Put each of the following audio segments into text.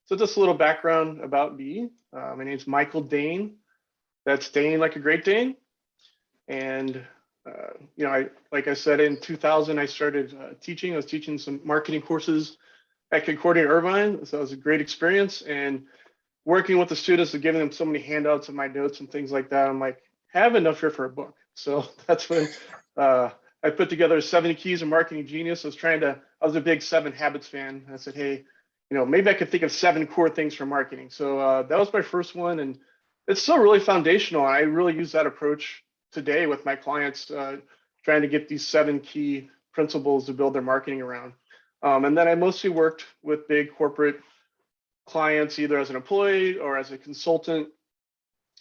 So just a little background about me. My name's Michael Dane. That's Dane like a Great Dane. And like I said, in 2000, I started teaching. I was teaching some marketing courses at Concordia Irvine. So it was a great experience. And working with the students and giving them so many handouts and my notes and things like that, I'm like, I have enough here for a book. So that's when I put together 70 Keys of Marketing Genius. I was a big 7 Habits fan. I said, hey, maybe I could think of 7 core things for marketing. So that was my first one. And it's still really foundational. I really use that approach today with my clients, trying to get these 7 key principles to build their marketing around. And then I mostly worked with big corporate clients, either as an employee or as a consultant.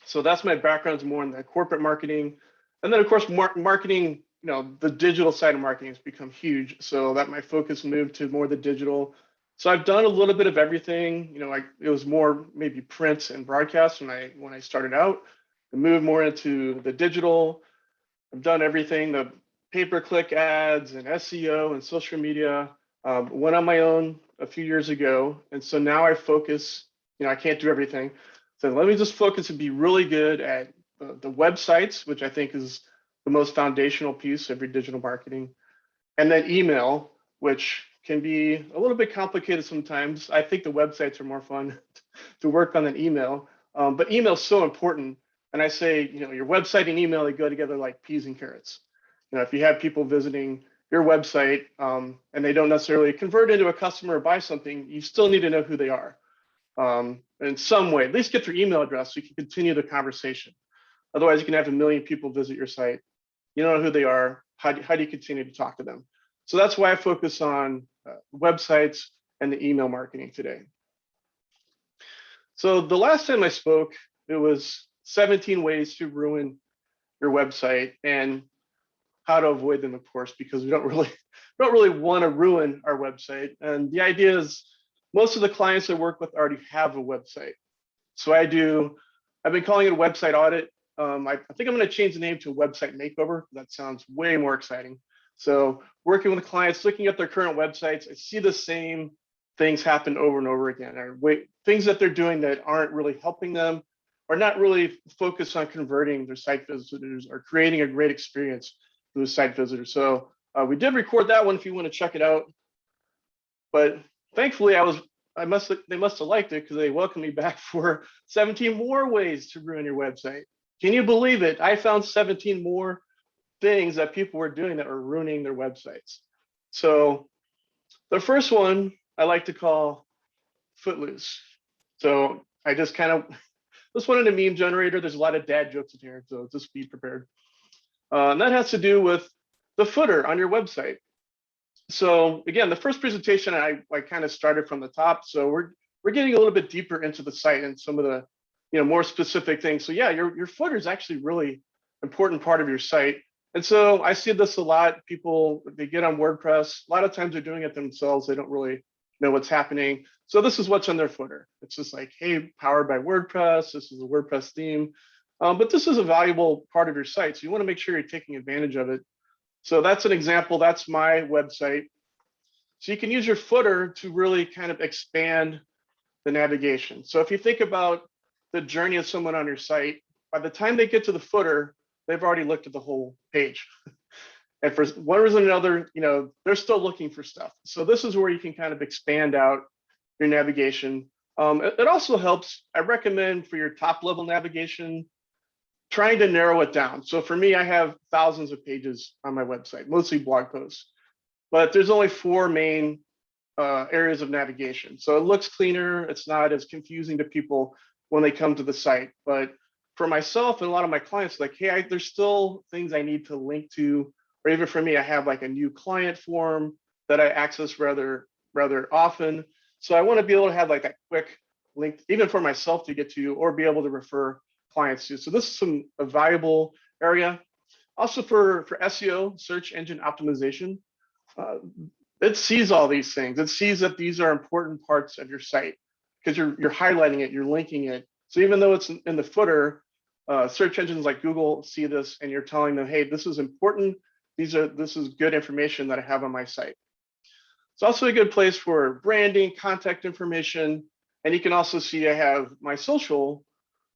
So that's my background, is more in the corporate marketing. And then of course, marketing, the digital side of marketing has become huge. So that my focus moved to more the digital. So I've done a little bit of everything. It was more maybe print and broadcast when I started out. I moved more into the digital. I've done everything, the pay-per-click ads and SEO and social media. Went on my own a few years ago. And so now I focus, I can't do everything. So let me just focus and be really good at the websites, which I think is the most foundational piece of your digital marketing. And then email, which can be a little bit complicated sometimes. I think the websites are more fun to work on than email. But email is so important. And I say, your website and email, they go together like peas and carrots. If you have people visiting your website and they don't necessarily convert into a customer or buy something, you still need to know who they are in some way. At least get their email address so you can continue the conversation. Otherwise, you can have 1 million people visit your site. You don't know who they are. How do you continue to talk to them? So that's why I focus on websites and the email marketing today. So the last time I spoke, it was 17 ways to ruin your website and how to avoid them, of course, because we don't really want to ruin our website. And the idea is most of the clients I work with already have a website. So I've been calling it a website audit. I think I'm going to change the name to a website makeover. That sounds way more exciting. So working with clients, looking at their current websites, I see the same things happen over and over again, or things that they're doing that aren't really helping them, or not really focused on converting their site visitors or creating a great experience for the site visitors. So we did record that one if you want to check it out. But thankfully, they must have liked it because they welcomed me back for 17 more ways to ruin your website. Can you believe it? I found 17 more things that people were doing that were ruining their websites. So the first one I like to call Footloose. So I just wanted a meme generator. There's a lot of dad jokes in here, so just be prepared. And that has to do with the footer on your website. So again, the first presentation, I kind of started from the top. So we're getting a little bit deeper into the site and some of the more specific things. So yeah, your footer is actually really important part of your site. And so I see this a lot. People, they get on WordPress. A lot of times they're doing it themselves. They don't really know what's happening. So this is what's on their footer. It's just like, hey, powered by WordPress. This is a WordPress theme. But this is a valuable part of your site. So you want to make sure you're taking advantage of it. So that's an example. That's my website. So you can use your footer to really kind of expand the navigation. So if you think about the journey of someone on your site, by the time they get to the footer, they've already looked at the whole page. And for one reason or another, they're still looking for stuff. So this is where you can kind of expand out your navigation. It also helps, I recommend for your top level navigation, trying to narrow it down. So for me, I have thousands of pages on my website, mostly blog posts, but there's only 4 main areas of navigation. So it looks cleaner. It's not as confusing to people when they come to the site. But for myself and a lot of my clients, like, hey, there's still things I need to link to, or even for me, I have like a new client form that I access rather often. So I want to be able to have like that quick link, even for myself to get to, or be able to refer clients to. So this is a valuable area. Also for SEO, search engine optimization, it sees all these things. It sees that these are important parts of your site because you're highlighting it, you're linking it. So even though it's in the footer, search engines like Google see this and you're telling them, hey, this is important. This is good information that I have on my site. It's also a good place for branding, contact information, And you can also see I have my social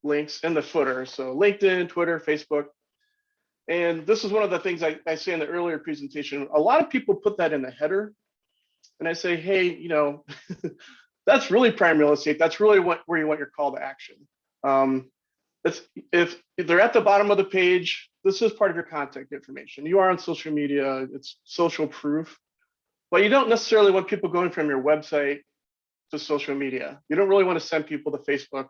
links in the footer. So LinkedIn, Twitter, Facebook. And this is one of the things I say in the earlier presentation. A lot of people put that in the header. And I say, hey, that's really prime real estate. That's really where you want your call to action. If they're at the bottom of the page, this is part of your contact information. You are on social media, it's social proof, but you don't necessarily want people going from your website to social media. You don't really want to send people to Facebook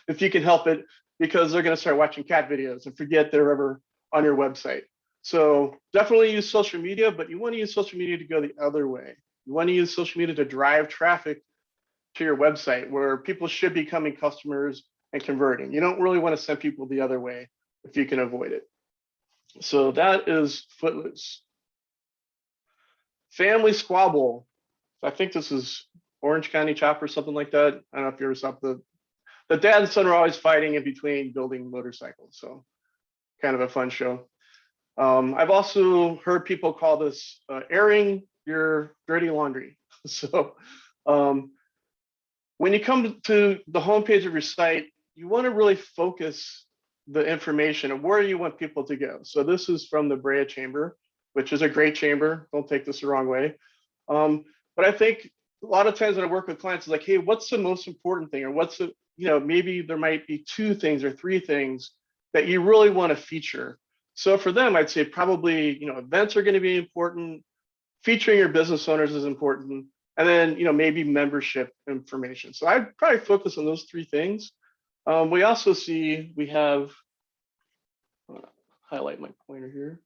if you can help it, because they're going to start watching cat videos and forget they're ever on your website. So definitely use social media, but you want to use social media to go the other way. You want to use social media to drive traffic to your website where people should be becoming customers and converting. You don't really want to send people the other way if you can avoid it. So that is Footloose. Family squabble. I think this is Orange County Chop or something like that. I don't know if you ever saw the dad and son are always fighting in between building motorcycles. So kind of a fun show. I've also heard people call this airing your dirty laundry. So when you come to the homepage of your site, you want to really focus the information of where you want people to go. So this is from the Brea Chamber, which is a great chamber. Don't take this the wrong way. But I think a lot of times when I work with clients, it's like, hey, what's the most important thing? Or what's the, maybe there might be 2 things or 3 things that you really want to feature. So for them, I'd say probably, events are going to be important. Featuring your business owners is important. And then, maybe membership information. So I'd probably focus on those 3 things. We also see we have, highlight my pointer here.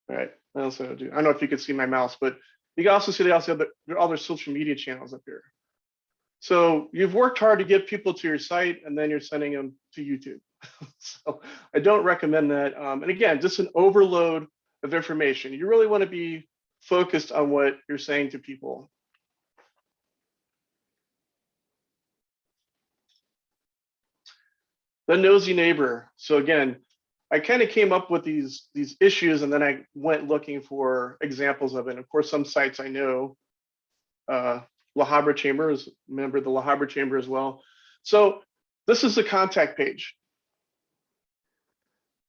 All right, what else did I do? I don't know if you can see my mouse, but you can also see they also have their other social media channels up here. So you've worked hard to get people to your site, and then you're sending them to YouTube. So I don't recommend that. And again, just an overload of information. You really want to be focused on what you're saying to people. The nosy neighbor. So again, I kind of came up with these issues, and then I went looking for examples of it. And of course, some sites I know, La Habra Chamber is a member of the La Habra Chamber as well. So this is the contact page.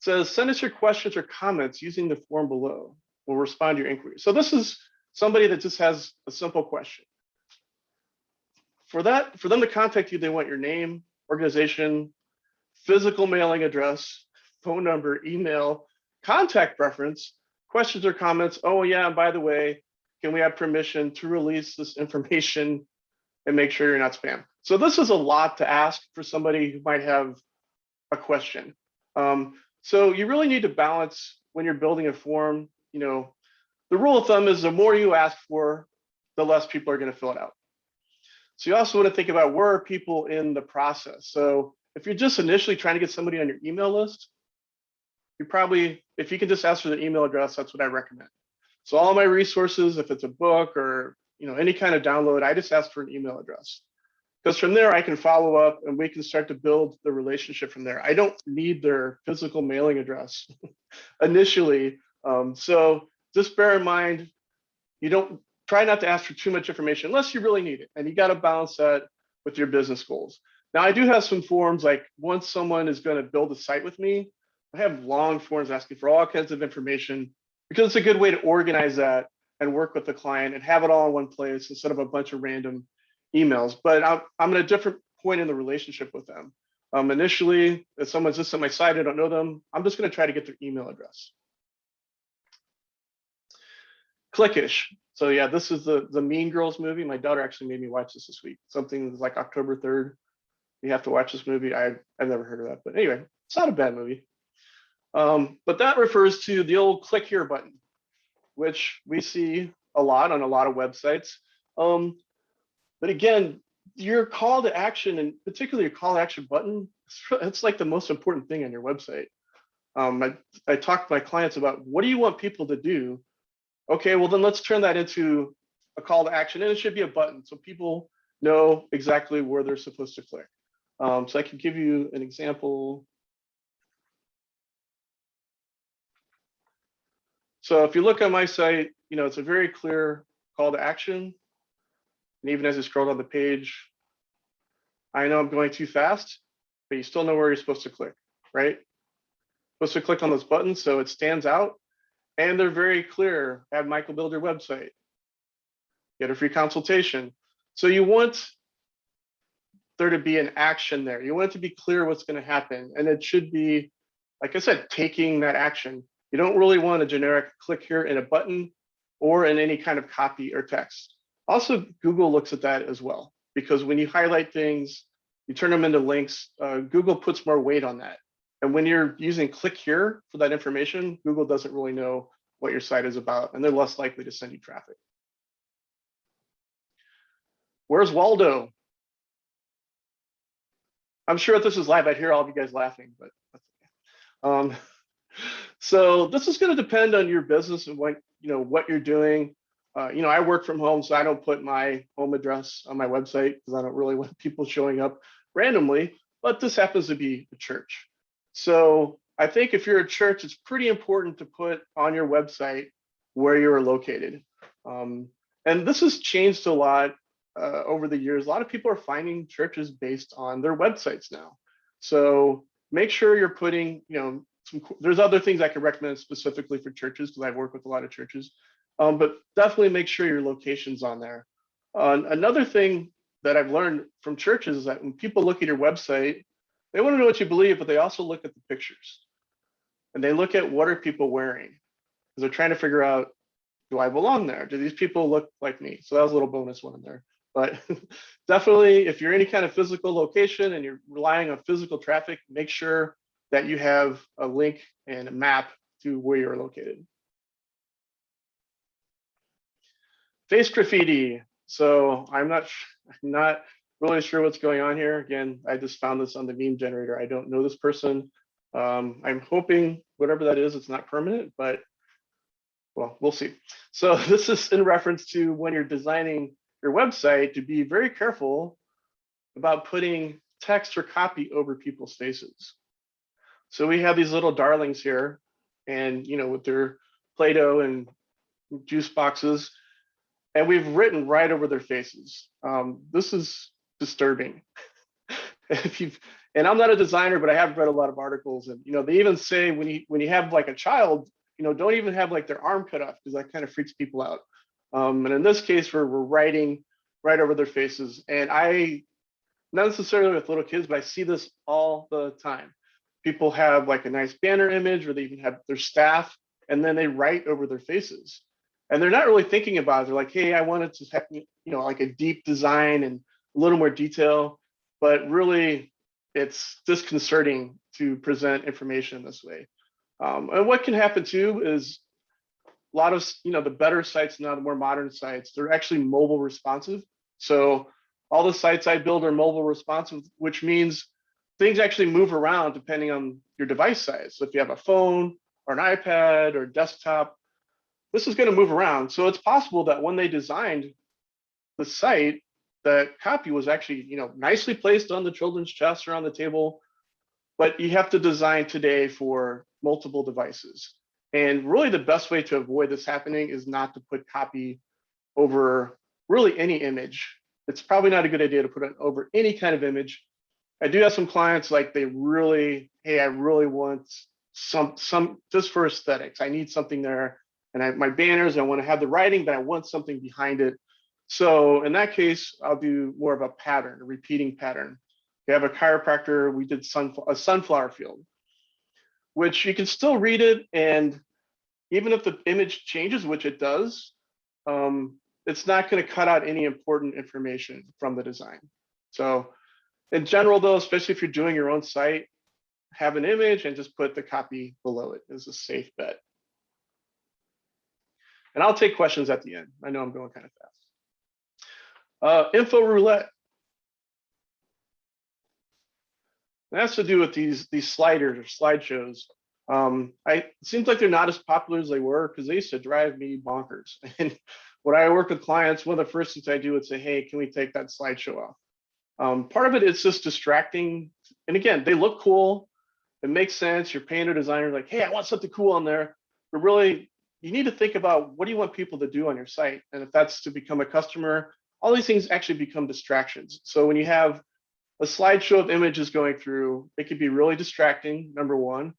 It says, send us your questions or comments using the form below. We'll respond to your inquiry. So this is somebody that just has a simple question. For them to contact you, they want your name, organization, physical mailing address, phone number, email, contact preference, questions or comments. Oh yeah, and by the way, can we have permission to release this information and make sure you're not spam? So this is a lot to ask for somebody who might have a question. So you really need to balance when you're building a form. The rule of thumb is the more you ask for, the less people are going to fill it out. So you also want to think about where are people in the process. So if you're just initially trying to get somebody on your email list, you probably, if you can just ask for their email address, that's what I recommend. So all my resources, if it's a book or any kind of download, I just ask for an email address. Because from there, I can follow up and we can start to build the relationship from there. I don't need their physical mailing address initially. So just bear in mind, you don't try not to ask for too much information unless you really need it. And you got to balance that with your business goals. Now, I do have some forms, like once someone is going to build a site with me, I have long forms asking for all kinds of information because it's a good way to organize that and work with the client and have it all in one place instead of a bunch of random emails. But I'm at a different point in the relationship with them. Initially, if someone's just on my site, I don't know them, I'm just going to try to get their email address. Clickish. So yeah, this is the Mean Girls movie. My daughter actually made me watch this week. Something like October 3rd. You have to watch this movie. I've never heard of that, but anyway, it's not a bad movie. But that refers to the old click here button, which we see a lot on a lot of websites. But again, your call to action, and particularly your call to action button, it's like the most important thing on your website. I talk to my clients about what do you want people to do? Okay, well then let's turn that into a call to action, and it should be a button so people know exactly where they're supposed to click. So I can give you an example. So if you look on my site, it's a very clear call to action. And even as you scroll down the page, I know I'm going too fast, but you still know where you're supposed to click, right? Supposed to click on those buttons so it stands out, and they're very clear. Have Michael build your website, get a free consultation. So you want there to be an action there. You want it to be clear what's going to happen, and it should be, like I said, taking that action. You don't really want a generic click here in a button or in any kind of copy or text. Also, Google looks at that as well, because when you highlight things, you turn them into links, Google puts more weight on that. And when you're using click here for that information, Google doesn't really know what your site is about, and they're less likely to send you traffic. Where's Waldo? I'm sure if this is live, I'd hear all of you guys laughing, but that's okay. So this is going to depend on your business and what you're doing. I work from home, so I don't put my home address on my website because I don't really want people showing up randomly. But this happens to be a church. So I think if you're a church, it's pretty important to put on your website where you're located. And this has changed a lot over the years. A lot of people are finding churches based on their websites now. So make sure you're putting, there's other things I can recommend specifically for churches because I've worked with a lot of churches. But definitely make sure your location's on there. Another thing that I've learned from churches is that when people look at your website, they want to know what you believe, but they also look at the pictures. And they look at what are people wearing, because they're trying to figure out, do I belong there? Do these people look like me? So that was a little bonus one in there. But definitely, if you're any kind of physical location and you're relying on physical traffic, make sure that you have a link and a map to where you're located. Face graffiti. So I'm not really sure what's going on here. Again, I just found this on the meme generator. I don't know this person. I'm hoping whatever that is, it's not permanent, but well, we'll see. So this is in reference to when you're designing your website to be very careful about putting text or copy over people's faces. So we have these little darlings here, and with their Play-Doh and juice boxes, and we've written right over their faces. This is disturbing. And I'm not a designer, but I have read a lot of articles, and they even say when you have like a child, don't even have like their arm cut off, because that kind of freaks people out. And in this case, we're writing right over their faces, and not necessarily with little kids, but I see this all the time. People have like a nice banner image, or they even have their staff, and then they write over their faces. And they're not really thinking about it. They're like, hey, I wanted to have, like a deep design and a little more detail, but really it's disconcerting to present information this way. And what can happen too is a lot of, the better sites now, the more modern sites, they're actually mobile responsive. So all the sites I build are mobile responsive, which means things actually move around depending on your device size. So if you have a phone or an iPad or desktop, this is going to move around. So it's possible that when they designed the site, that copy was actually, nicely placed on the children's chest or on the table, but you have to design today for multiple devices. And really the best way to avoid this happening is not to put copy over really any image. It's probably not a good idea to put it over any kind of image. I do have some clients like I really want some just for aesthetics. I need something there. And my banners, I want to have the writing, but I want something behind it. So in that case, I'll do more of a pattern, a repeating pattern. You have a chiropractor, we did a sunflower field, which you can still read it. And even if the image changes, which it does, it's not going to cut out any important information from the design. So in general, though, especially if you're doing your own site, have an image and just put the copy below it is a safe bet. And I'll take questions at the end. I know I'm going kind of fast. Info roulette. It has to do with these sliders or slideshows. It seems like they're not as popular as they were, because they used to drive me bonkers. And when I work with clients, one of the first things I do is say, hey, can we take that slideshow off? Part of it is just distracting. And again, they look cool. It makes sense. You're paying a designer like, hey, I want something cool on there. But really, you need to think about what do you want people to do on your site, and if that's to become a customer, all these things actually become distractions. So when you have a slideshow of images going through, it can be really distracting, number one.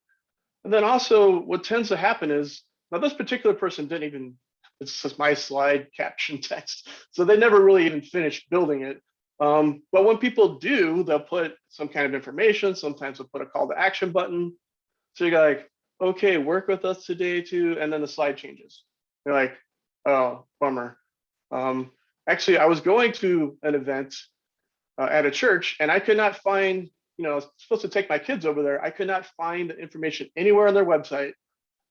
And then also what tends to happen is, now this particular person didn't even, it's just my slide caption text. So they never really even finished building it. But when people do, they'll put some kind of information. Sometimes they'll put a call to action button. So you're like, okay, work with us today too. And then the slide changes. You're like, oh, bummer. Actually, I was going to an event at a church, and I could not find, I was supposed to take my kids over there. I could not find the information anywhere on their website.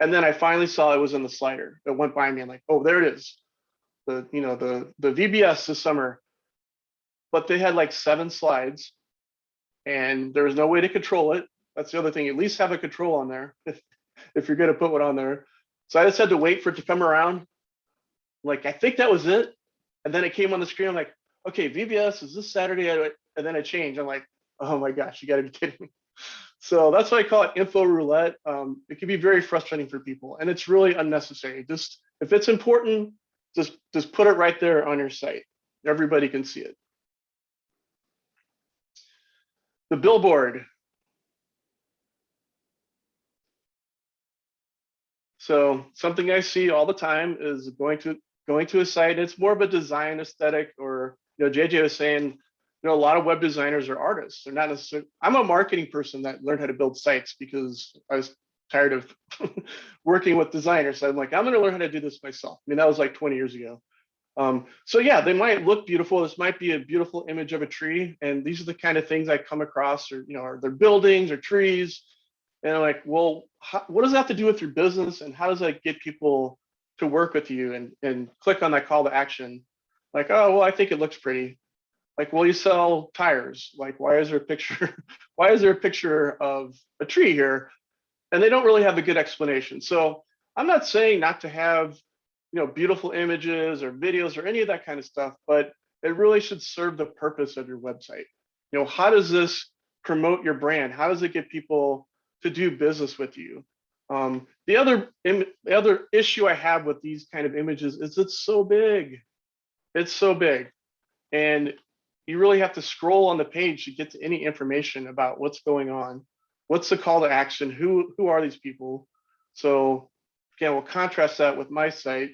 And then I finally saw it was in the slider. It went by me. I'm like, oh, there it is. The VBS this summer. But they had like 7 slides, and there was no way to control it. That's the other thing. At least have a control on there if you're going to put one on there. So I just had to wait for it to come around. Like, I think that was it. And then it came on the screen. I'm like, okay, VBS is this Saturday. And then it changed. I'm like, oh my gosh, you got to be kidding me. So that's why I call it info roulette. It can be very frustrating for people, and it's really unnecessary. Just if it's important, just put it right there on your site. Everybody can see it. The billboard. So something I see all the time is going to a site. It's more of a design aesthetic, or JJ was saying, a lot of web designers are artists. They're not necessarily. I'm a marketing person that learned how to build sites because I was tired of working with designers. So I'm like, I'm going to learn how to do this myself. I mean, that was like 20 years ago. So yeah, they might look beautiful. This might be a beautiful image of a tree, and these are the kind of things I come across, or are there buildings or trees? And I'm like, well, what does that have to do with your business, and how does that get people to work with you and click on that call to action? Like, oh, well, I think it looks pretty. Like, well, you sell tires. Like, why is there a picture? Why is there a picture of a tree here? And they don't really have a good explanation. So I'm not saying not to have, beautiful images or videos or any of that kind of stuff, but it really should serve the purpose of your website. How does this promote your brand? How does it get people to do business with you? The other issue I have with these kind of images is it's so big. It's so big. And you really have to scroll on the page to get to any information about what's going on. What's the call to action? Who are these people? So again, we'll contrast that with my site.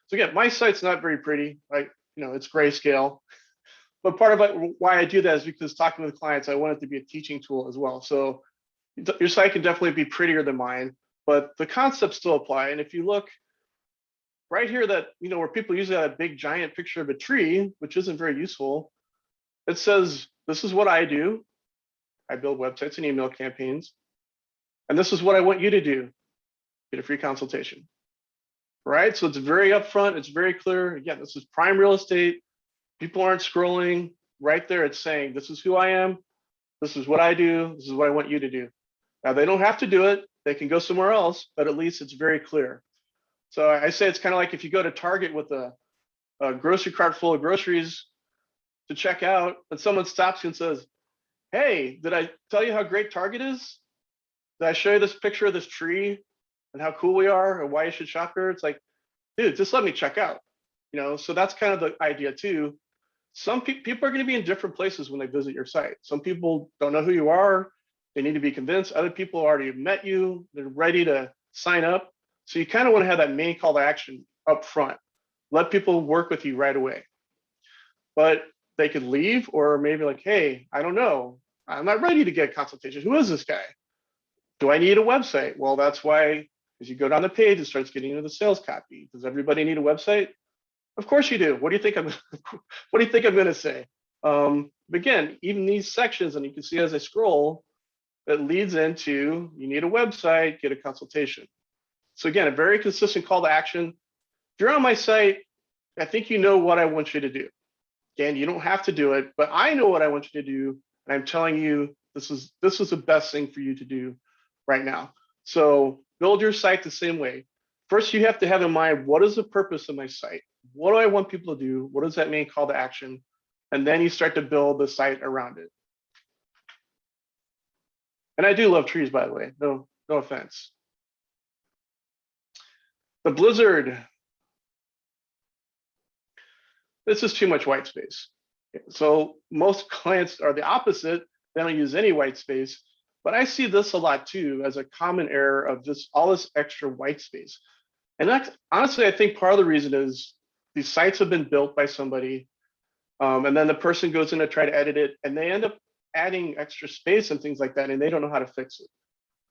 So again, my site's not very pretty, right? It's grayscale. But part of why I do that is because talking with clients, I want it to be a teaching tool as well. So your site can definitely be prettier than mine, but the concepts still apply. And if you look right here, that where people usually have a big giant picture of a tree, which isn't very useful, it says, this is what I do. I build websites and email campaigns. And this is what I want you to do. Get a free consultation. Right? So it's very upfront, it's very clear. Again, this is prime real estate. People aren't scrolling. Right there, it's saying, this is who I am, this is what I do, this is what I want you to do. Now, they don't have to do it. They can go somewhere else, but at least it's very clear. So I say it's kind of like if you go to Target with a grocery cart full of groceries to check out, and someone stops you and says, hey, did I tell you how great Target is? Did I show you this picture of this tree and how cool we are and why you should shop here? It's like, dude, just let me check out. So that's kind of the idea too. Some people are going to be in different places when they visit your site. Some people don't know who you are. They need to be convinced. Other people already met you. They're ready to sign up. So you kind of want to have that main call to action up front. Let people work with you right away. But they could leave, or maybe like, hey, I don't know. I'm not ready to get a consultation. Who is this guy? Do I need a website? Well, that's why as you go down the page, it starts getting into the sales copy. Does everybody need a website? Of course you do. What do you think I'm going to say? Again, even these sections, and you can see as I scroll, it leads into you need a website, get a consultation. So again, a very consistent call to action. If you're on my site, I think you know what I want you to do. Again, you don't have to do it, but I know what I want you to do, and I'm telling you this is the best thing for you to do right now. So build your site the same way. First, you have to have in mind, what is the purpose of my site? What do I want people to do? What does that mean, call to action? And then you start to build the site around it. And I do love trees, by the way. No offense. The blizzard. This is too much white space. So most clients are the opposite. They don't use any white space. But I see this a lot too as a common error of just all this extra white space. And that's, honestly, I think part of the reason is these sites have been built by somebody, and then the person goes in to try to edit it, and they end up adding extra space and things like that, and they don't know how to fix it.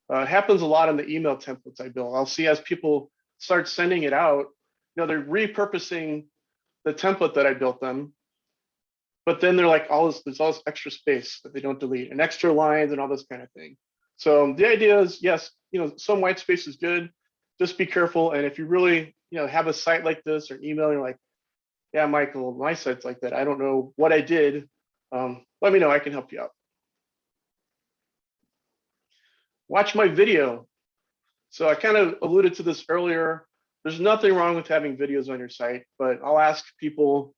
It happens a lot in the email templates I build. I'll see as people start sending it out, they're repurposing the template that I built them, but then they're like, there's all this extra space that they don't delete and extra lines and all this kind of thing. So the idea is, yes, some white space is good. Just be careful. And if you really, have a site like this or email, you're like, yeah, Michael, my site's like that. I don't know what I did. Let me know. I can help you out. Watch my video. So I kind of alluded to this earlier. There's nothing wrong with having videos on your site, but I'll ask people,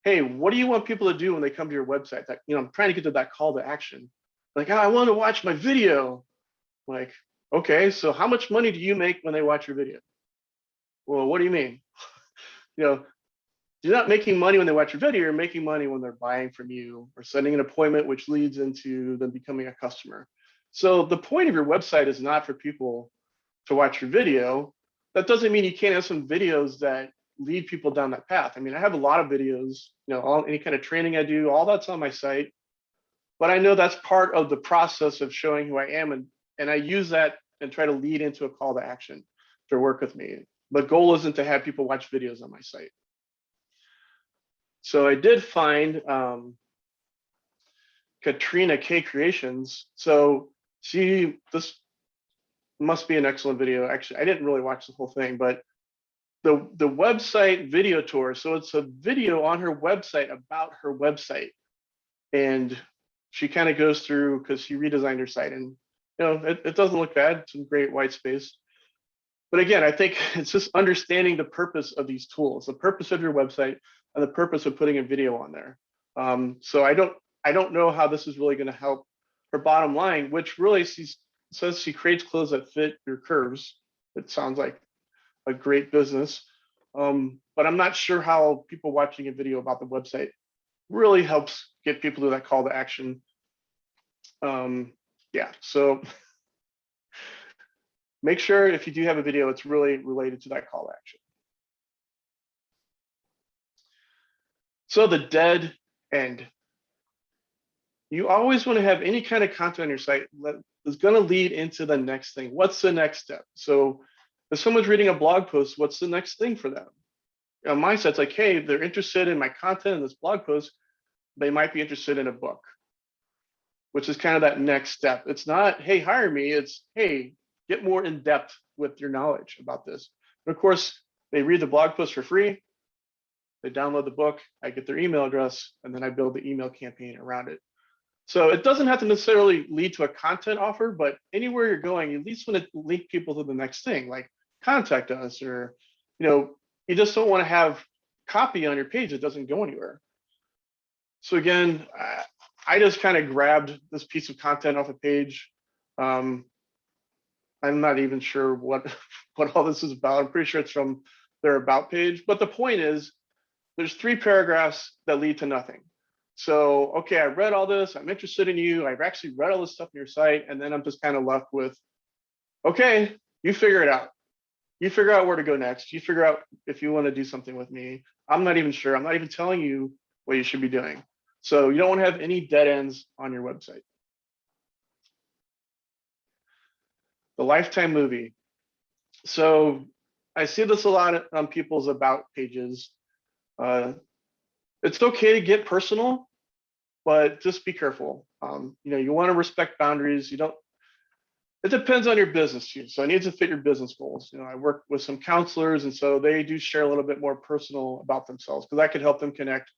hey, what do you want people to do when they come to your website? That, I'm trying to get to that call to action. Like, I want to watch my video. Like, okay, so how much money do you make when they watch your video? Well, what do you mean? You're not making money when they watch your video, you're making money when they're buying from you or setting an appointment, which leads into them becoming a customer. So the point of your website is not for people to watch your video. That doesn't mean you can't have some videos that lead people down that path. I mean, I have a lot of videos, any kind of training I do, all that's on my site. But I know that's part of the process of showing who I am. And I use that and try to lead into a call to action to work with me. The goal isn't to have people watch videos on my site. So I did find Katrina K Creations. So this must be an excellent video. Actually, I didn't really watch the whole thing, but the website video tour. So it's a video on her website about her website. And she kind of goes through, because she redesigned her site, and it doesn't look bad. Some great white space. But again, I think it's just understanding the purpose of these tools, the purpose of your website, and the purpose of putting a video on there. So I don't know how this is really going to help her bottom line, which really says she creates clothes that fit your curves. It sounds like a great business, but I'm not sure how people watching a video about the website really helps get people to that call to action. Yeah, so make sure if you do have a video, it's really related to that call to action. So the dead end. You always want to have any kind of content on your site that is going to lead into the next thing. What's the next step? So if someone's reading a blog post, what's the next thing for them? On my site, it's like, hey, they're interested in my content in this blog post, they might be interested in a book, which is kind of that next step. It's not, hey, hire me. It's, hey, get more in depth with your knowledge about this. And of course, they read the blog post for free. They download the book, I get their email address, and then I build the email campaign around it. So it doesn't have to necessarily lead to a content offer, but anywhere you're going, you at least want to link people to the next thing, like contact us, or, you just don't want to have copy on your page that doesn't go anywhere. So again, I just kind of grabbed this piece of content off a page. I'm not even sure what all this is about. I'm pretty sure it's from their about page, but the point is, there's 3 paragraphs that lead to nothing. So, okay, I read all this, I'm interested in you, I've actually read all this stuff on your site, and then I'm just kind of left with, okay, you figure it out. You figure out where to go next. You figure out if you want to do something with me. I'm not even sure. I'm not even telling you what you should be doing. So you don't want to have any dead ends on your website. The lifetime movie. So I see this a lot on people's about pages. It's okay to get personal, but just be careful. You want to respect boundaries. It depends on your business too. So it needs to fit your business goals. I work with some counselors, and so they do share a little bit more personal about themselves, because that could help them connect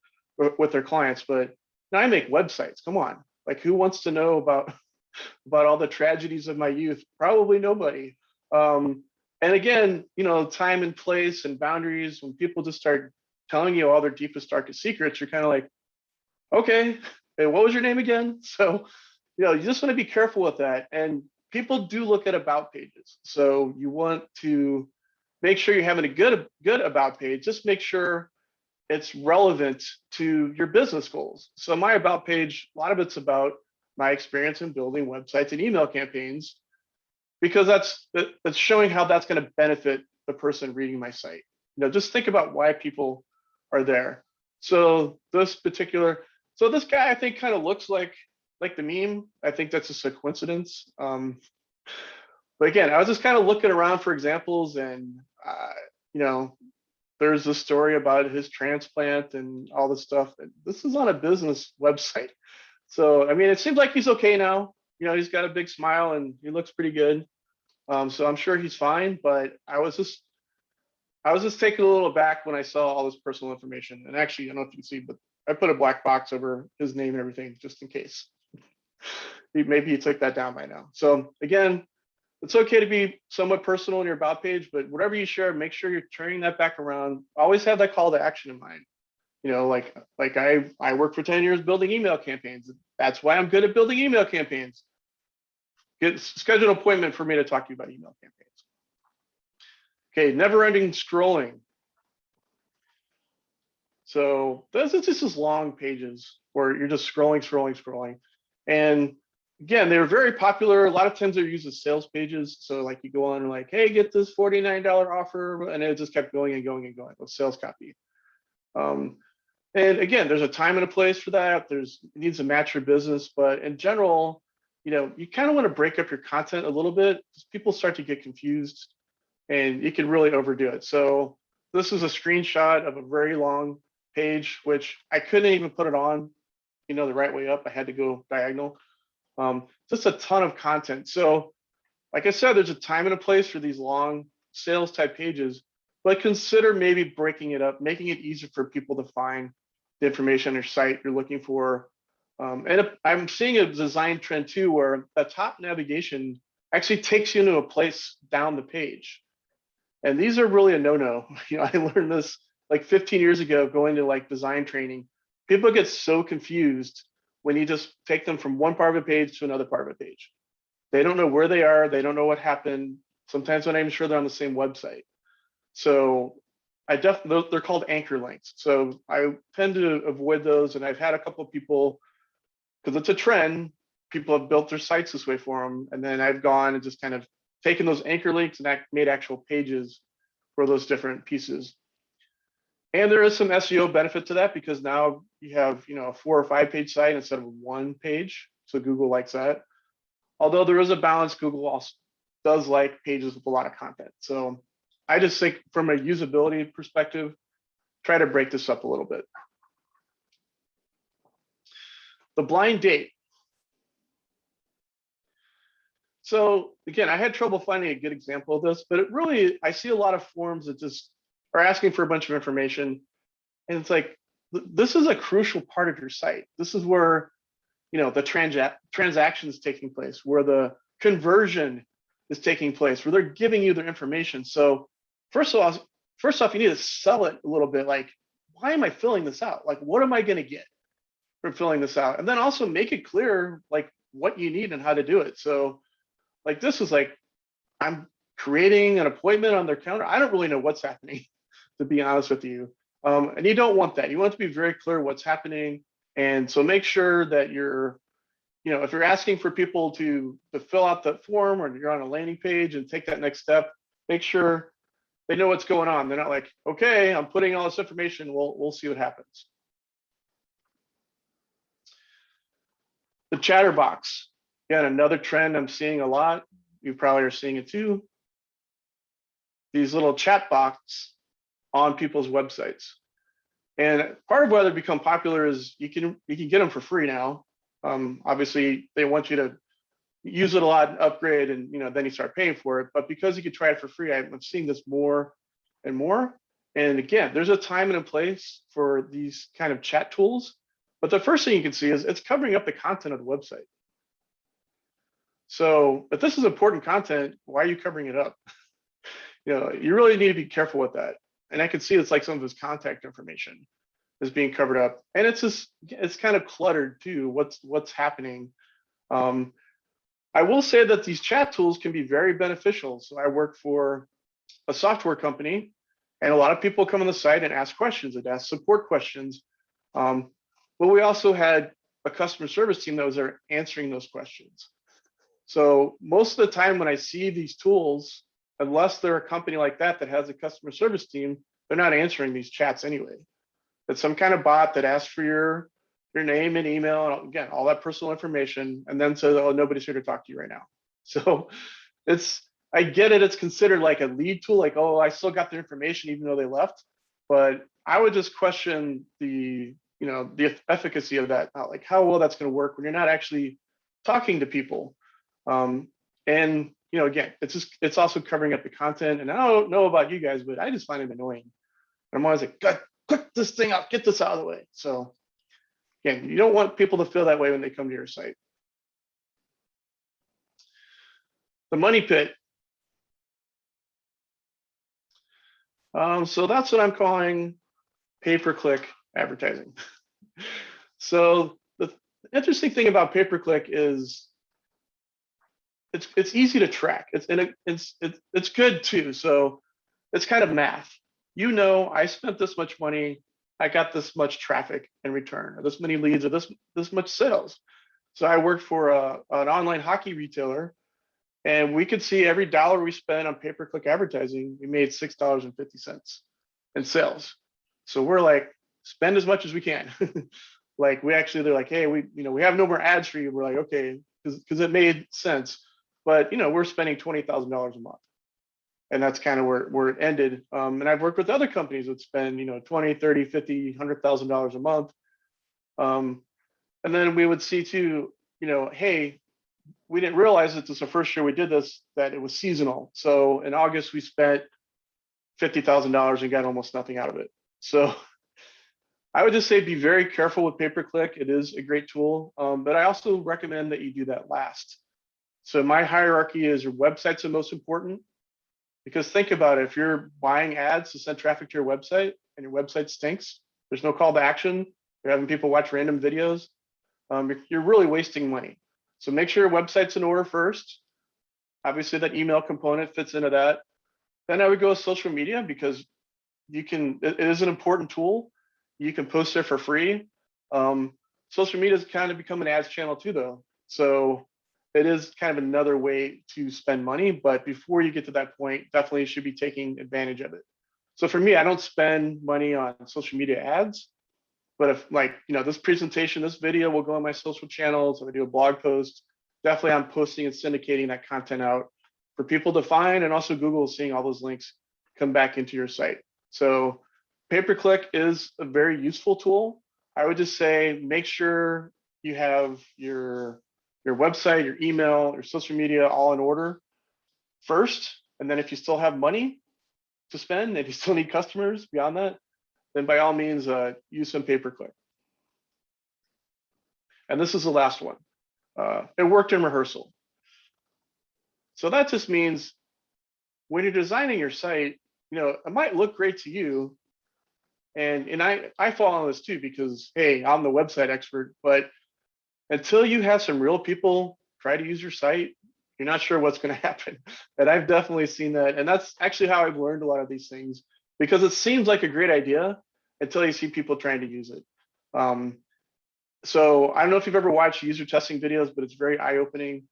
with their clients. But I make websites. Come on, like, who wants to know about all the tragedies of my youth? Probably nobody. And again, time and place and boundaries. When people just start telling you all their deepest, darkest secrets, you're kind of like, okay, hey, what was your name again? So, you just want to be careful with that. And people do look at about pages. So you want to make sure you're having a good about page. Just make sure it's relevant to your business goals. So my about page, a lot of it's about my experience in building websites and email campaigns, because that's showing how that's going to benefit the person reading my site. Just think about why people are there. So this guy, I think, kind of looks like the meme. I think that's just a coincidence. But again, I was just kind of looking around for examples, and there's this story about his transplant and all this stuff. And this is on a business website. So, I mean, it seems like he's okay now. He's got a big smile and he looks pretty good. So I'm sure he's fine, but I was just taken a little aback when I saw all this personal information. And actually, I don't know if you can see, but I put a black box over his name and everything just in case. Maybe he took that down by now. So again, it's okay to be somewhat personal in your about page, but whatever you share, make sure you're turning that back around. Always have that call to action in mind. Like I worked for 10 years building email campaigns. That's why I'm good at building email campaigns. Schedule an appointment for me to talk to you about email campaigns. Okay, never-ending scrolling. So this is just long pages where you're just scrolling. And again, they're very popular. A lot of times they're used as sales pages. So like you go on and like, hey, get this $49 offer, and it just kept going with sales copy. And again, there's a time and a place for that. It needs to match your business, but in general, you kind of want to break up your content a little bit because people start to get confused and you can really overdo it. So this is a screenshot of a very long page, which I couldn't even put it on, the right way up. I had to go diagonal. Just a ton of content. So like I said, there's a time and a place for these long sales type pages, but consider maybe breaking it up, making it easier for people to find the information on your site you're looking for. And I'm seeing a design trend too, where the top navigation actually takes you into a place down the page. And these are really a no-no. I learned this like 15 years ago going to like design training. People get so confused when you just take them from one part of a page to another part of a page. They don't know where they are. They don't know what happened. Sometimes they're not even sure they're on the same website. So they're called anchor links. So I tend to avoid those. And I've had a couple of people, because it's a trend, people have built their sites this way for them. And then I've gone and just kind of taken those anchor links and made actual pages for those different pieces. And there is some SEO benefit to that because now you have, a 4 or 5 page site instead of one page. So Google likes that. Although there is a balance, Google also does like pages with a lot of content. So I just think from a usability perspective, try to break this up a little bit. The blind date. So again, I had trouble finding a good example of this, but I see a lot of forums that just are asking for a bunch of information. And it's like, this is a crucial part of your site. This is where, the transaction is taking place, where the conversion is taking place, where they're giving you their information. So first off, you need to sell it a little bit. Like, why am I filling this out? Like, what am I going to get from filling this out? And then also make it clear, like, what you need and how to do it. So like, this is like, I'm creating an appointment on their calendar. I don't really know what's happening, to be honest with you. And you don't want that. You want to be very clear what's happening. And so make sure that you're, if you're asking for people to fill out the form or you're on a landing page and take that next step, make sure they know what's going on. They're not like, okay, I'm putting all this information. We'll see what happens. The chatterbox. Again, another trend I'm seeing a lot. You probably are seeing it too. These little chat box on people's websites. And part of why they become popular is you can get them for free now. Obviously, they want you to use it a lot and upgrade, and then you start paying for it. But because you can try it for free, I'm seeing this more and more. And again, there's a time and a place for these kind of chat tools. But the first thing you can see is it's covering up the content of the website. So if this is important content, why are you covering it up? You really need to be careful with that. And I can see it's like some of his contact information is being covered up. And it's kind of cluttered too, what's happening. I will say that these chat tools can be very beneficial. So I work for a software company, and a lot of people come on the site and ask questions and ask support questions. But we also had a customer service team that was there answering those questions. So most of the time when I see these tools, unless they're a company like that that has a customer service team, they're not answering these chats anyway. It's some kind of bot that asks for your name and email, and again, all that personal information, and then says, oh, nobody's here to talk to you right now. So I get it, it's considered like a lead tool, like, oh, I still got their information even though they left. But I would just question the efficacy of that, like how well that's going to work when you're not actually talking to people. And again, it's also covering up the content. And I don't know about you guys, but I just find it annoying. I'm always like, God, click this thing out, get this out of the way. So again, you don't want people to feel that way when they come to your site. The money pit. So that's what I'm calling pay-per-click advertising. So the interesting thing about pay-per-click is it's easy to track. It's good too. So it's kind of math. I spent this much money, I got this much traffic in return, or this many leads, or this much sales. So I worked for an online hockey retailer, and we could see every dollar we spent on pay-per-click advertising, we made $6.50 in sales. So we're like, spend as much as we can. Like they're like, hey, we have no more ads for you. We're like, okay, because it made sense. But we're spending $20,000 a month. And that's kind of where it ended. And I've worked with other companies that spend, 20, 30, 50, $100,000 a month. And then we would see too, hey, we didn't realize that this is the first year we did this, that it was seasonal. So in August, we spent $50,000 and got almost nothing out of it. So I would just say be very careful with pay-per-click. It is a great tool, but I also recommend that you do that last. So my hierarchy is your website's the most important, because think about it, if you're buying ads to send traffic to your website and your website stinks, there's no call to action, you're having people watch random videos, you're really wasting money. So make sure your website's in order first. Obviously that email component fits into that. Then I would go with social media, because it is an important tool. You can post there for free. Social media has kind of become an ads channel too, though. So it is kind of another way to spend money. But before you get to that point, definitely should be taking advantage of it. So for me, I don't spend money on social media ads. But if this presentation, this video will go on my social channels. If I do a blog post, definitely I'm posting and syndicating that content out for people to find, and also Google is seeing all those links come back into your site. So pay-per-click is a very useful tool. I would just say make sure you have your website, your email, your social media all in order first. And then if you still have money to spend, if you still need customers beyond that, then by all means, use some pay-per-click. And this is the last one. It worked in rehearsal. So that just means when you're designing your site, it might look great to you. And I fall on this too, because, hey, I'm the website expert, but until you have some real people try to use your site, you're not sure what's going to happen. And I've definitely seen that. And that's actually how I've learned a lot of these things, because it seems like a great idea until you see people trying to use it. So I don't know if you've ever watched user testing videos, but it's very eye-opening.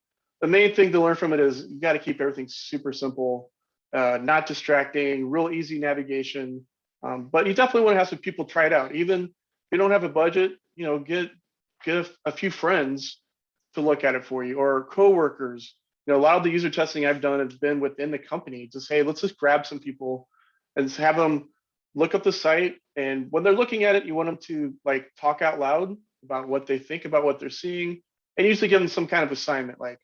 The main thing to learn from it is you got to keep everything super simple, not distracting, real easy navigation. But you definitely want to have some people try it out. Even if you don't have a budget, get a few friends to look at it for you, or coworkers. A lot of the user testing I've done has been within the company. Just, hey, let's just grab some people and have them look up the site. And when they're looking at it, you want them to talk out loud about what they think about what they're seeing, and usually give them some kind of assignment, like,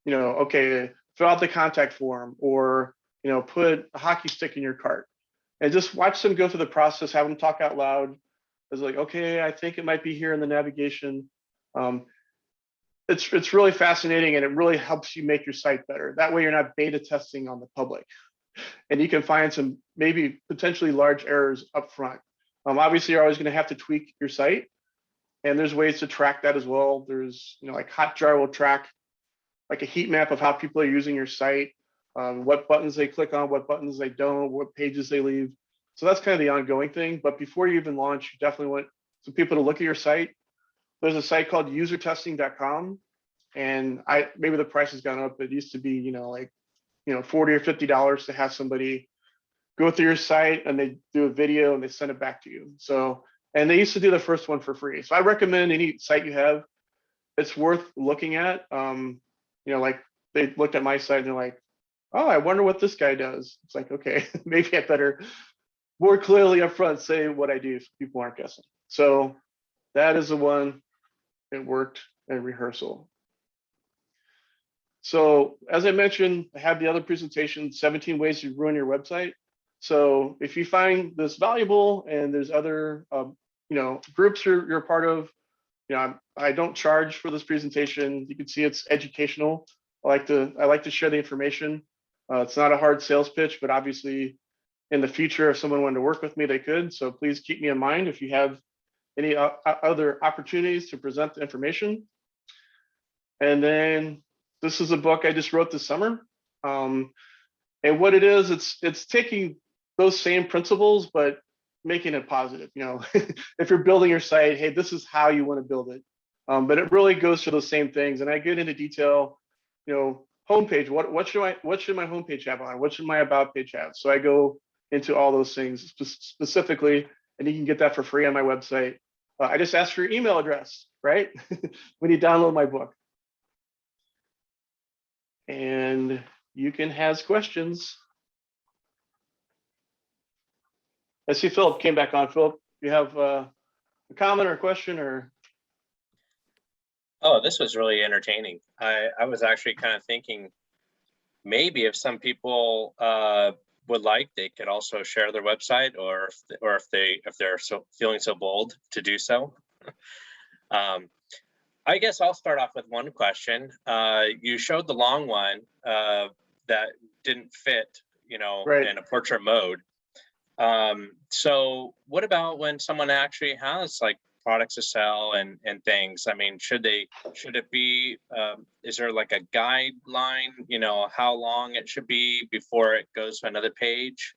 okay, fill out the contact form, or put a hockey stick in your cart, and just watch them go through the process. Have them talk out loud. It's like, okay, I think it might be here in the navigation. It's really fascinating, and it really helps you make your site better. That way you're not beta testing on the public, and you can find some maybe potentially large errors up front. Obviously, you're always going to have to tweak your site, and there's ways to track that as well. There's, like Hotjar will track like a heat map of how people are using your site. what buttons they click on, what buttons they don't, what pages they leave. So that's kind of the ongoing thing. But before you even launch, you definitely want some people to look at your site. There's a site called usertesting.com, and maybe the price has gone up. It used to be, like, $40 or $50 to have somebody go through your site and they do a video and they send it back to you. So, and they used to do the first one for free. So I recommend any site you have, it's worth looking at. Like they looked at my site and they're like, oh, I wonder what this guy does. It's like, okay, maybe I better more clearly up front say what I do so people aren't guessing. So that is the one. It worked in rehearsal. So as I mentioned, I have the other presentation, 17 ways to ruin your website. So if you find this valuable and there's other groups you're a part of, I don't charge for this presentation. You can see it's educational. I like to share the information. It's not a hard sales pitch, but obviously in the future, if someone wanted to work with me, they could. So please keep me in mind if you have any other opportunities to present the information. And then this is a book I just wrote this summer. And what it is, it's taking those same principles, but making it positive. If you're building your site, hey, this is how you want to build it. But it really goes to those same things. And I get into detail, homepage, what should my homepage have on? What should my about page have? So I go into all those things specifically, and you can get that for free on my website. I just ask for your email address, right? When you download my book. And you can ask questions. I see Philip came back on. Philip, you have a comment or a question or? Oh, this was really entertaining. I was actually kind of thinking maybe if some people would like, they could also share their website, or if they're feeling so bold to do so. I guess I'll start off with one question. You showed the long one that didn't fit, Right. in a portrait mode. So what about when someone actually has like products to sell and things? I mean, should it be, is there like a guideline, how long it should be before it goes to another page?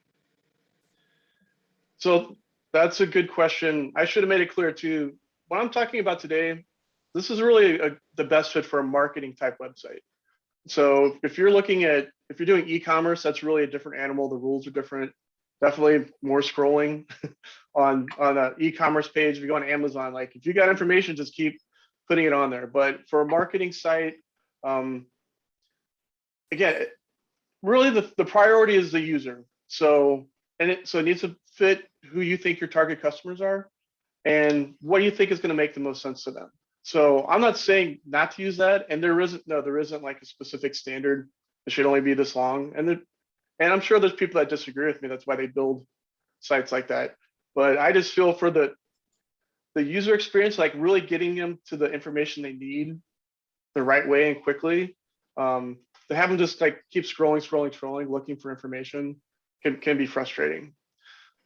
So that's a good question. I should have made it clear too. What I'm talking about today, this is really the best fit for a marketing type website. So if you're doing e-commerce, that's really a different animal. The rules are different. Definitely more scrolling on an e-commerce page. If you go on Amazon, like if you got information, just keep putting it on there. But for a marketing site, again, really the priority is the user. So it needs to fit who you think your target customers are and what do you think is going to make the most sense to them. So I'm not saying not to use that, and there isn't like a specific standard. It should only be this long, and I'm sure there's people that disagree with me. That's why they build sites like that. But I just feel for the user experience, like really getting them to the information they need the right way and quickly. To have them just like keep scrolling, looking for information can be frustrating.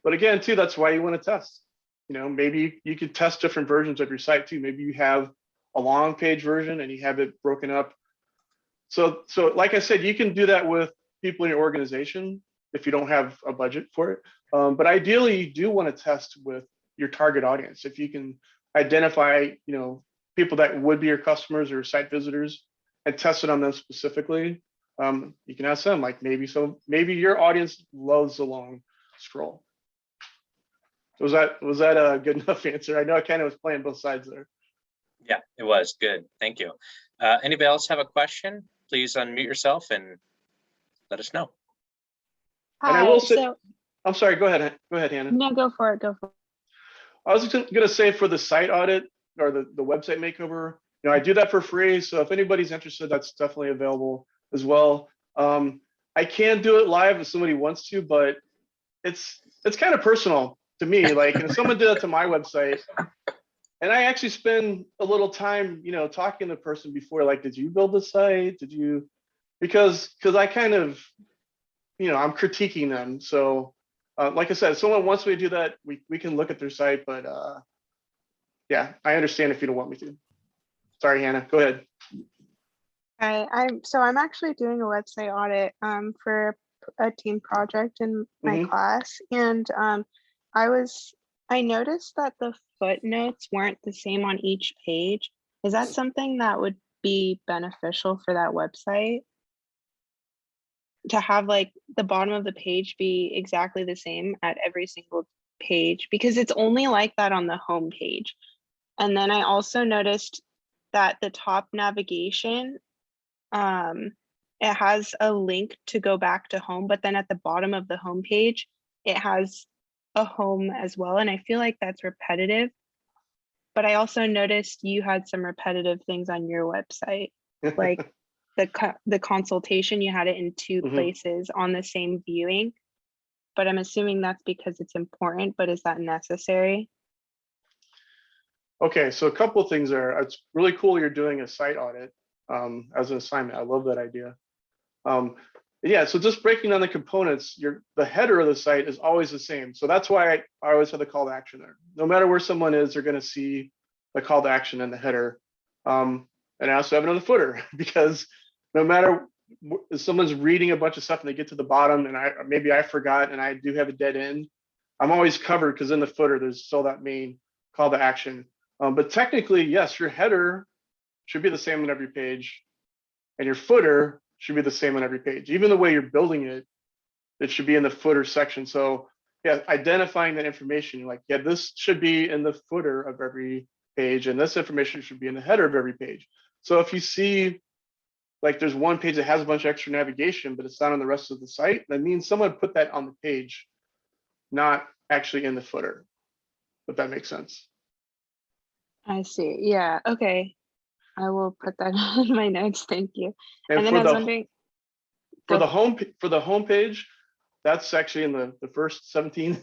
But again, too, that's why you want to test. Maybe you could test different versions of your site too. Maybe you have a long page version and you have it broken up. So like I said, you can do that with people in your organization if you don't have a budget for it. But ideally, you do want to test with your target audience. If you can identify, people that would be your customers or site visitors and test it on them specifically, you can ask them, like maybe your audience loves the long scroll. Was that a good enough answer? I know I kind of was playing both sides there. Yeah, it was good. Thank you. Anybody else have a question? Please unmute yourself and let us know. And I will say, I'm sorry, go ahead, Hannah. No, go for it. I was going to say for the site audit or the website makeover, I do that for free. So if anybody's interested, that's definitely available as well. I can do it live if somebody wants to, but it's kind of personal to me. Like if someone did that to my website, and I actually spend a little time, talking to the person before, like, did you build the site? Did you? Because I kind of, I'm critiquing them. So like I said, if someone wants me to do that, we can look at their site, but yeah, I understand if you don't want me to. Sorry, Hannah, go ahead. I'm actually doing a website audit for a team project in my Mhm. class, and I was I noticed that the footnotes weren't the same on each page. Is that something that would be beneficial for that website? To have like the bottom of the page be exactly the same at every single page, because it's only like that on the home page. And then I also noticed that the top navigation, it has a link to go back to home, but then at the bottom of the home page, it has a home as well. And I feel like that's repetitive. But I also noticed you had some repetitive things on your website, like the consultation, you had it in two Mhm. places on the same viewing. But I'm assuming that's because it's important, but is that necessary? Okay, so a couple of things there. It's really cool you're doing a site audit as an assignment. I love that idea. Um, yeah, so just breaking down the components, the header of the site is always the same. So that's why I always have the call to action there. No matter where someone is, they're going to see the call to action in the header. And I also have it in the footer because no matter if someone's reading a bunch of stuff and they get to the bottom and maybe I forgot and I do have a dead end, I'm always covered because in the footer there's still that main call to action. But technically, yes, your header should be the same on every page, and your footer should be the same on every page. Even the way you're building it, it should be in the footer section. So yeah, identifying that information, like, yeah, this should be in the footer of every page, and this information should be in the header of every page. So if you see like there's one page that has a bunch of extra navigation, but it's not on the rest of the site, that means someone put that on the page, not actually in the footer, if that makes sense. I see. Yeah. Okay. I will put that in my notes. Thank you. And And then for I was the wondering, for go. the home page, that's actually in the first 17.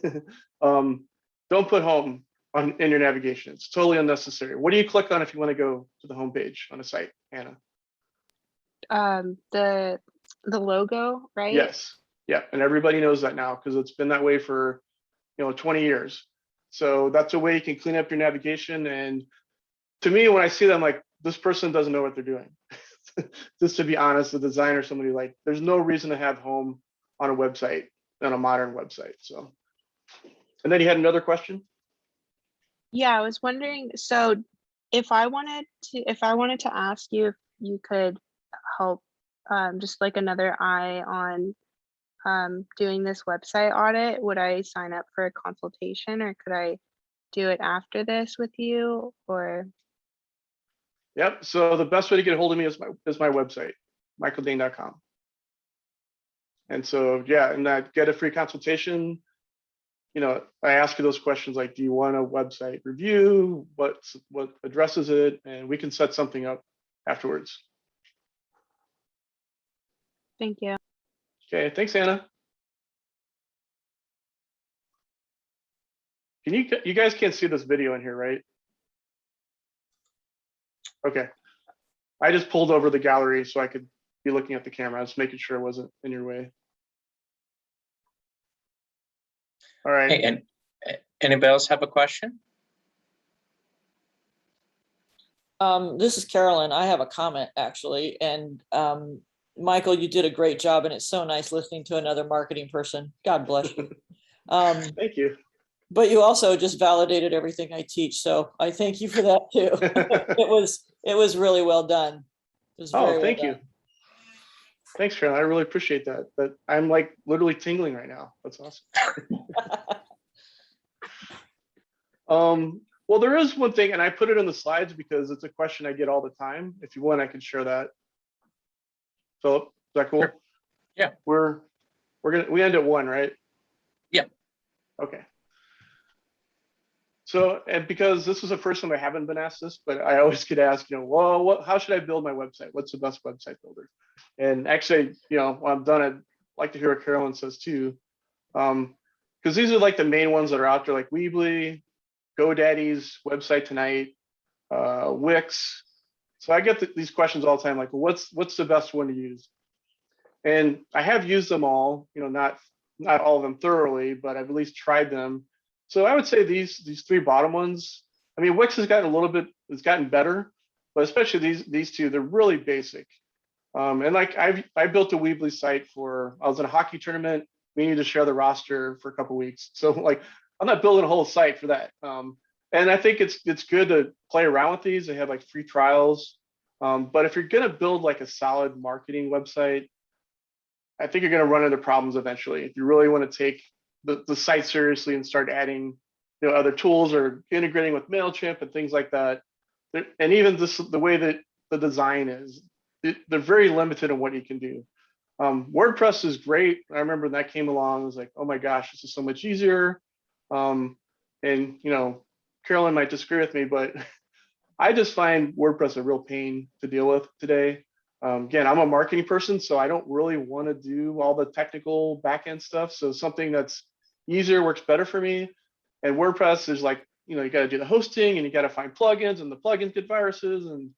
Don't put home in your navigation. It's totally unnecessary. What do you click on if you want to go to the home page on a site, Anna? The logo, right? Yes. Yeah. And everybody knows that now because it's been that way for 20 years. So that's a way you can clean up your navigation. And to me, when I see them, like, this person doesn't know what they're doing. Just to be honest, the designer, somebody, like, there's no reason to have home on a website, on a modern website. So, and then you had another question. Yeah, I was wondering, so if I wanted to ask you if you could help, just like another eye on doing this website audit, would I sign up for a consultation, or could I do it after this with you? Or Yep. So the best way to get a hold of me is my website, michaeldane.com. And so, yeah, and that get a free consultation. I ask you those questions like, do you want a website review? What addresses it? And we can set something up afterwards. thank you. Okay, thanks, Anna. You guys can't see this video in here, right? Okay. I just pulled over the gallery so I could be looking at the camera. I was making sure it wasn't in your way. All right. Hey, and anybody else have a question? This is Carolyn. I have a comment actually. And Michael, you did a great job, and it's so nice listening to another marketing person. God bless you. Thank you. But you also just validated everything I teach. So I thank you for that too. It was really well done. It was very Thank well you. done. Thanks, Carolyn. I really appreciate that. But I'm like literally tingling right now. That's awesome. Well, there is one thing, and I put it in the slides because it's a question I get all the time. If you want, I can share that. Philip, is that cool? Sure. Yeah. We end at 1, right? Yeah. Okay. So, and because this is the first time I haven't been asked this, but I always get asked, well, how should I build my website? What's the best website builder? And actually, when I'm done, I'd like to hear what Carolyn says too. Because these are like the main ones that are out there, like Weebly, GoDaddy's Website Tonight, Wix. So I get these questions all the time, like, well, what's the best one to use? And I have used them all, not all of them thoroughly, but I've at least tried them. So I would say these 3 bottom ones. I mean, Wix has gotten better, but especially these 2, they're really basic. And like I built a Weebly site I was in a hockey tournament. We needed to share the roster for a couple weeks. So like I'm not building a whole site for that. And I think it's good to play around with these. They have like free trials. But if you're gonna build like a solid marketing website, I think you're gonna run into problems eventually. If you really want to take the site seriously and start adding, other tools or integrating with MailChimp and things like that. And even the way that the design is, they're very limited in what you can do. WordPress is great. I remember when that came along, I was like, oh my gosh, this is so much easier. And Carolyn might disagree with me, but I just find WordPress a real pain to deal with today. Again, I'm a marketing person, so I don't really want to do all the technical backend stuff. So something that's easier works better for me. And WordPress is like, you got to do the hosting and you got to find plugins, and the plugins get viruses. And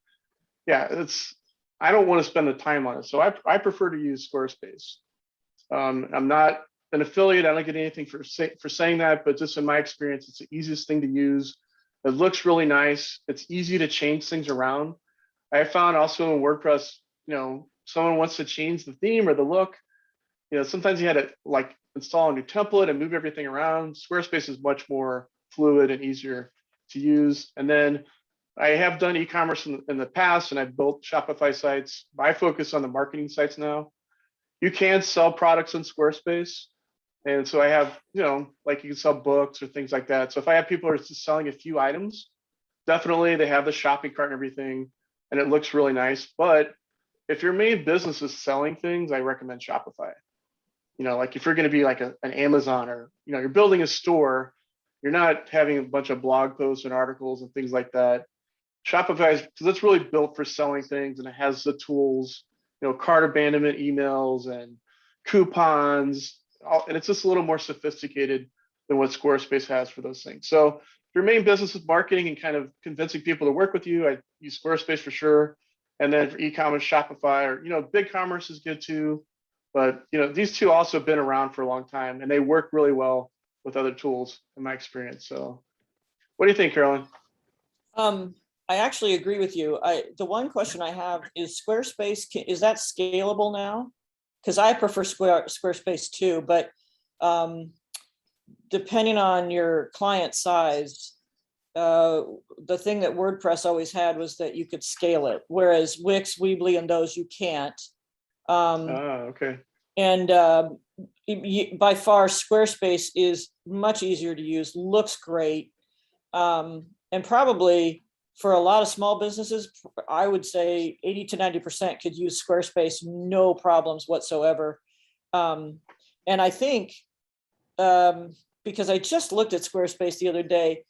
yeah, I don't want to spend the time on it. So I prefer to use Squarespace. I'm not an affiliate. I don't get anything for saying that, but just in my experience, it's the easiest thing to use. It looks really nice. It's easy to change things around. I found also in WordPress, someone wants to change the theme or the look. Sometimes you had to like install a new template and move everything around. Squarespace is much more fluid and easier to use. And then I have done e-commerce in the past, and I've built Shopify sites. I focus on the marketing sites now. You can sell products in Squarespace. And so I have, like you can sell books or things like that. So if I have people who are just selling a few items, definitely they have the shopping cart and everything, and it looks really nice. But if your main business is selling things, I recommend Shopify. Like if you're going to be like an Amazon, or, you're building a store, you're not having a bunch of blog posts and articles and things like that. Shopify because it's really built for selling things, and it has the tools, cart abandonment emails and coupons, and it's just a little more sophisticated than what Squarespace has for those things. So if your main business is marketing and kind of convincing people to work with you, I use Squarespace for sure. And then for e-commerce, Shopify, or BigCommerce is good too. But these two also have been around for a long time, and they work really well with other tools in my experience. So what do you think, Carolyn? I actually agree with you. The one question I have is Squarespace, is that scalable now? Because I prefer Squarespace too, but depending on your client size, the thing that WordPress always had was that you could scale it, whereas Wix, Weebly, and those you can't. Okay. And by far, Squarespace is much easier to use, looks great, and probably for a lot of small businesses, I would say 80 to 90% could use Squarespace, no problems whatsoever. And I think, because I just looked at Squarespace the other day,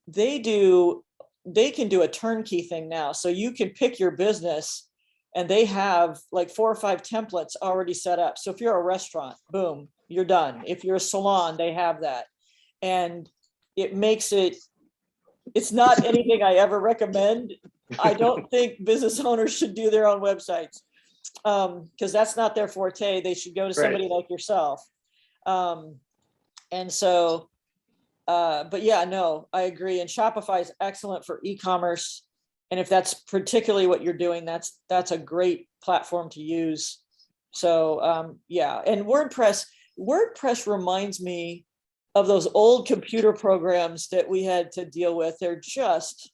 they can do a turnkey thing now. So you can pick your business, and they have like 4 or 5 templates already set up. So if you're a restaurant, boom, you're done. If you're a salon, they have that. And it makes it's not anything I ever recommend. I don't think business owners should do their own websites, because that's not their forte. They should go to somebody like yourself. And so, but yeah, no, I agree. And Shopify is excellent for e-commerce. And if that's particularly what you're doing, that's a great platform to use. So yeah, and WordPress reminds me of those old computer programs that we had to deal with. They're just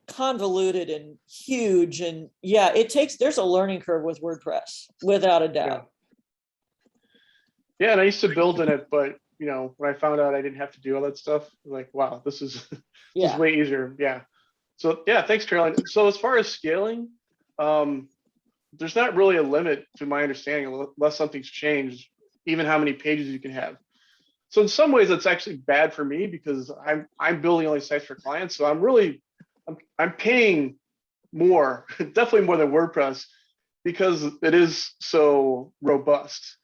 convoluted and huge. And yeah, there's a learning curve with WordPress, without a doubt. Yeah, and I used to build in it, but when I found out I didn't have to do all that stuff, I was like, wow, this is way easier. Yeah. So yeah, thanks, Carolyn. So as far as scaling, there's not really a limit to my understanding, unless something's changed, even how many pages you can have. So in some ways, it's actually bad for me, because I'm building only sites for clients. So I'm paying more, definitely more than WordPress, because it is so robust.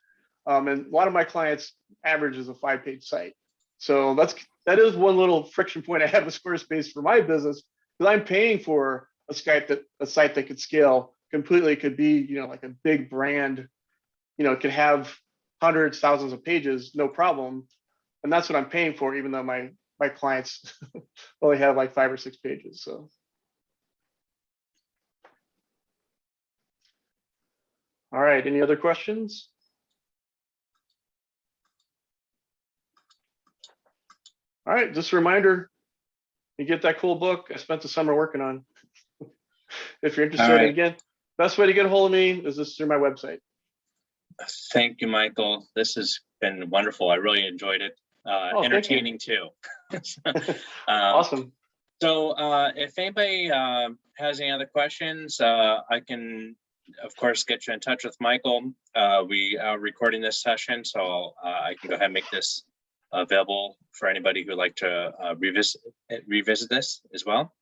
And a lot of my clients average is a 5-page site. So that is one little friction point I have with Squarespace for my business, because I'm paying for a site that could scale completely. It could be, like a big brand, it could have hundreds, thousands of pages, no problem. And that's what I'm paying for, even though my clients only have like 5 or 6 pages. So All right, any other questions? All right, just a reminder, you get that cool book I spent the summer working on. If you're interested, right. again, best way to get a hold of me is just through my website. Thank you, Michael. This has been wonderful. I really enjoyed it. Thank you. Entertaining too. Awesome. So if anybody has any other questions, I can, of course, get you in touch with Michael. We are recording this session, so I can go ahead and make this available for anybody who'd like to revisit this as well.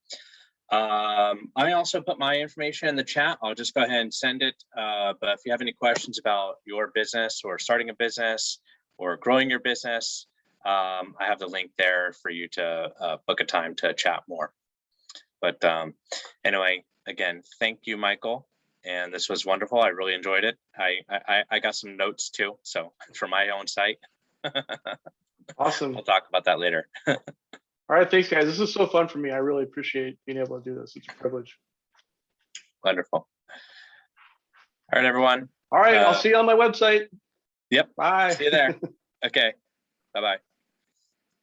I also put my information in the chat. I'll just go ahead and send it. But if you have any questions about your business or starting a business or growing your business, I have the link there for you to book a time to chat more. But anyway, again, thank you, Michael. And this was wonderful. I really enjoyed it. I got some notes too, so for my own site. Awesome. We'll talk about that later. All right, thanks, guys. This is so fun for me. I really appreciate being able to do this. It's a privilege. Wonderful. All right, everyone. All right, I'll see you on my website. Yep. Bye. See you there. Okay. Bye-bye.